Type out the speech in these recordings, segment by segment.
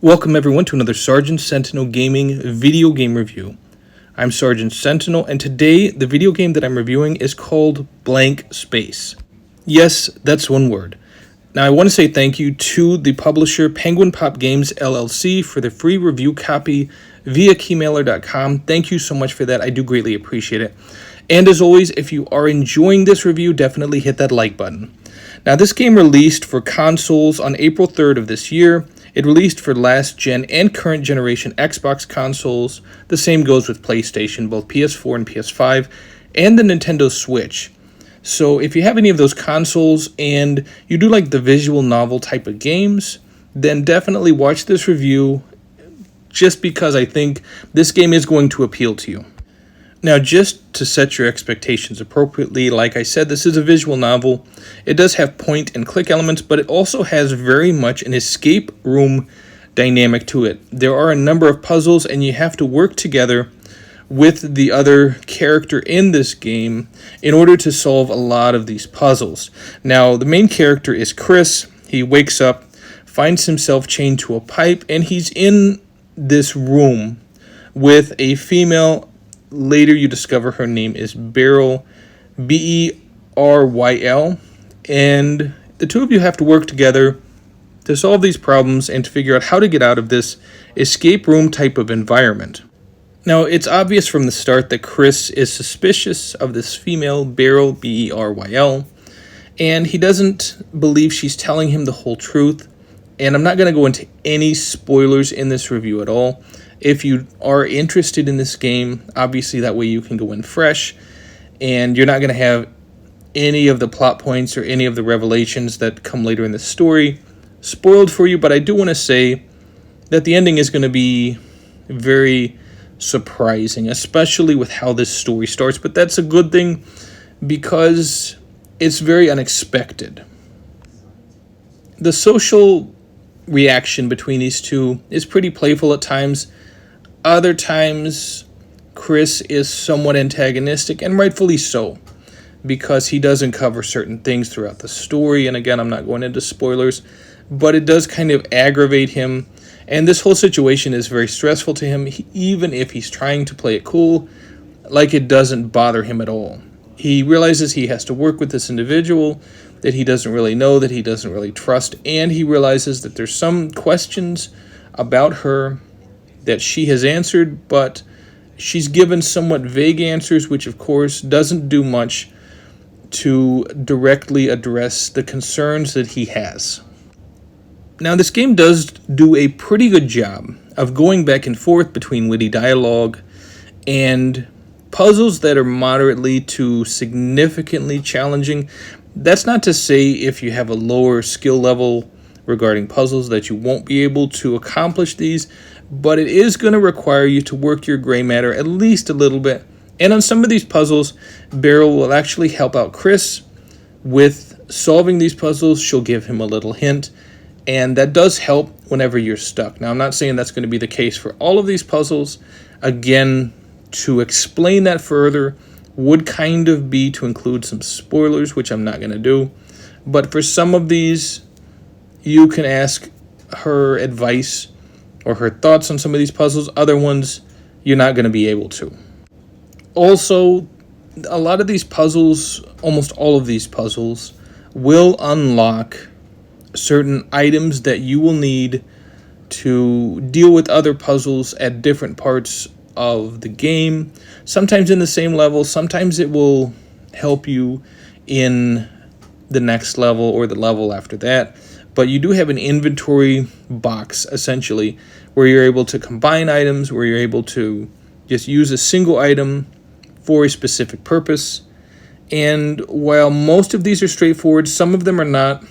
Welcome everyone to another Sergeant Sentinel gaming video game review. I'm Sergeant Sentinel, and today the video game that I'm reviewing is called Blankspace. Yes, that's one word. Now I want to say thank you to the publisher Penguin Pop Games LLC for the free review copy via keymailer.com. Thank you so much for that. I do greatly appreciate it. And as always, if you are enjoying this review, definitely hit that like button. Now this game released for consoles on April 3rd of this year. It released for last gen and current generation Xbox consoles. The same goes with PlayStation, both PS4 and PS5, and the Nintendo Switch. So if you have any of those consoles and you do like the visual novel type of games, then definitely watch this review just because I think this game is going to appeal to you. Now, just to set your expectations appropriately, like I said, this is a visual novel. It does have point and click elements, but it also has very much an escape room dynamic to it. There are a number of puzzles, and you have to work together with the other character in this game in order to solve a lot of these puzzles. Now, the main character is Chris. He wakes up, finds himself chained to a pipe, and he's in this room with a female. Later you discover her name is Beryl, Beryl, and the two of you have to work together to solve these problems and to figure out how to get out of this escape room type of environment. Now, it's obvious from the start that Chris is suspicious of this female, Beryl, Beryl, and he doesn't believe she's telling him the whole truth. And I'm not going to go into any spoilers in this review at all. If you are interested in this game, obviously that way you can go in fresh, and you're not going to have any of the plot points or any of the revelations that come later in the story spoiled for you. But I do want to say that the ending is going to be very surprising, especially with how this story starts. But that's a good thing because it's very unexpected. The social reaction between these two is pretty playful at times. Other times, Chris is somewhat antagonistic, and rightfully so, because he doesn't cover certain things throughout the story. And again, I'm not going into spoilers, but it does kind of aggravate him. And this whole situation is very stressful to him, even if he's trying to play it cool, like it doesn't bother him at all. He realizes he has to work with this individual that he doesn't really know, that he doesn't really trust, and he realizes that there's some questions about her that she has answered, but she's given somewhat vague answers, which of course doesn't do much to directly address the concerns that he has. Now, this game does do a pretty good job of going back and forth between witty dialogue and puzzles that are moderately to significantly challenging. That's not to say if you have a lower skill level regarding puzzles that you won't be able to accomplish these, but it is going to require you to work your gray matter at least a little bit. And on some of these puzzles, Beryl will actually help out Chris with solving these puzzles. She'll give him a little hint, and that does help whenever you're stuck. Now, I'm not saying that's going to be the case for all of these puzzles. Again, to explain that further would kind of be to include some spoilers, which I'm not going to do. But for some of these, you can ask her advice or her thoughts on some of these puzzles. Other ones, you're not going to be able to. Also, a lot of these puzzles, almost all of these puzzles, will unlock certain items that you will need to deal with other puzzles at different parts of the game. Sometimes in the same level, sometimes it will help you in the next level or the level after that. But you do have an inventory box, essentially, where you're able to combine items, where you're able to just use a single item for a specific purpose. And while most of these are straightforward, some of them are not.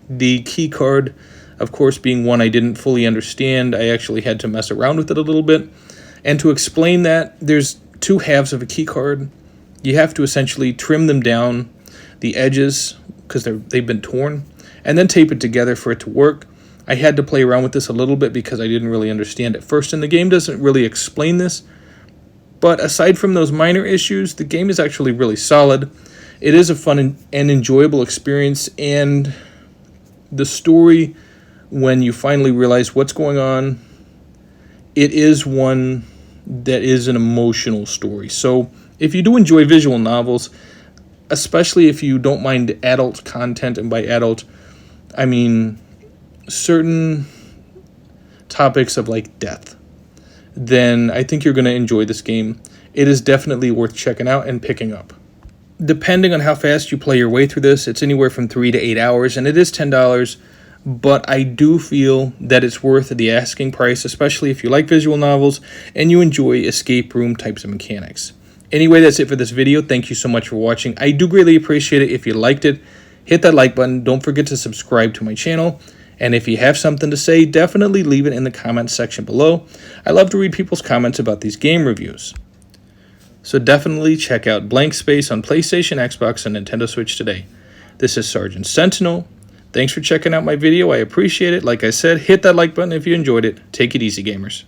The key card, of course, being one I didn't fully understand. I actually had to mess around with it a little bit. And to explain that, there's two halves of a key card. You have to essentially trim them down, the edges, because they've been torn, and then tape it together for it to work. I had to play around with this a little bit because I didn't really understand it first, and the game doesn't really explain this. But aside from those minor issues, the game is actually really solid. It is a fun and enjoyable experience, and the story when you finally realize what's going on. It is one that is an emotional story. So if you do enjoy visual novels, especially if you don't mind adult content, and by adult, I mean certain topics of like death, then I think you're going to enjoy this game. It is definitely worth checking out and picking up. Depending on how fast you play your way through this, it's anywhere from 3 to 8 hours, and it is $10, but I do feel that it's worth the asking price, especially if you like visual novels and you enjoy escape room types of mechanics. Anyway, that's it for this video. Thank you so much for watching. I do greatly appreciate it if you liked it. Hit that like button. Don't forget to subscribe to my channel. And if you have something to say, definitely leave it in the comments section below. I love to read people's comments about these game reviews. So definitely check out Blankspace on PlayStation, Xbox, and Nintendo Switch today. This is Sergeant Sentinel. Thanks for checking out my video. I appreciate it. Like I said, hit that like button if you enjoyed it. Take it easy, gamers.